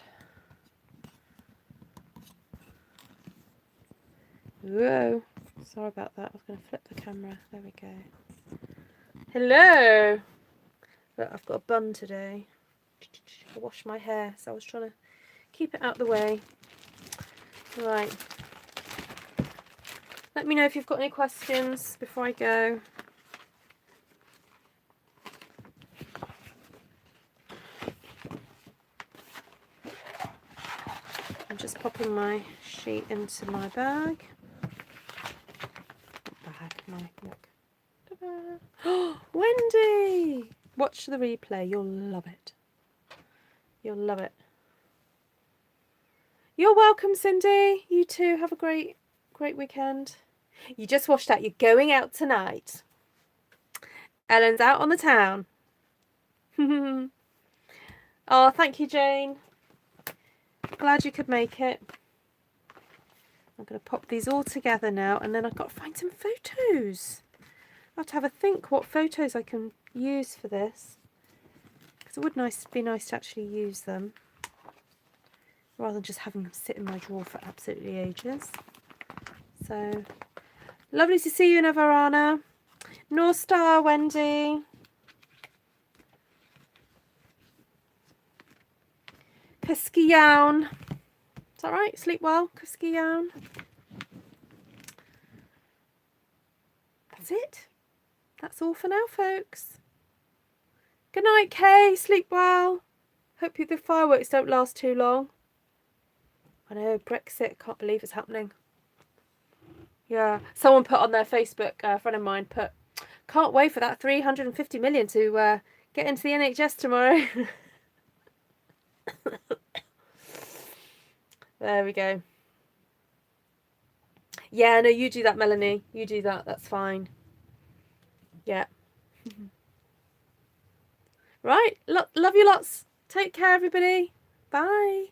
whoa, sorry about that. I was going to flip the camera. There we go. Hello. But I've got a bun today. I washed my hair, so I was trying to keep it out the way. Right. Let me know if you've got any questions before I go. I'm just popping my sheet into my bag. Look. Wendy! Watch the replay. You'll love it. You'll love it. You're welcome, Cindy. You too. Have a great weekend. You just washed out. You're going out tonight. Ellen's out on the town. Oh, thank you, Jane. Glad you could make it. I'm going to pop these all together now, and then I've got to find some photos. I have to have a think what photos I can use for this. because it would be nice to actually use them rather than just having them sit in my drawer for absolutely ages. So lovely to see you, Navarana. North Star, Wendy. Kuskiyaun. Is that right? Sleep well, Kuskiyaun. That's it. That's all for now, folks. Good night, Kay. Sleep well. Hope the fireworks don't last too long. I know, Brexit. Can't believe it's happening. Yeah. Someone put on their Facebook, a friend of mine put, can't wait for that 350 million to get into the NHS tomorrow. There we go. Yeah, no, you do that, Melanie. You do that. That's fine. Yeah. Right. Love you lots. Take care, everybody. Bye.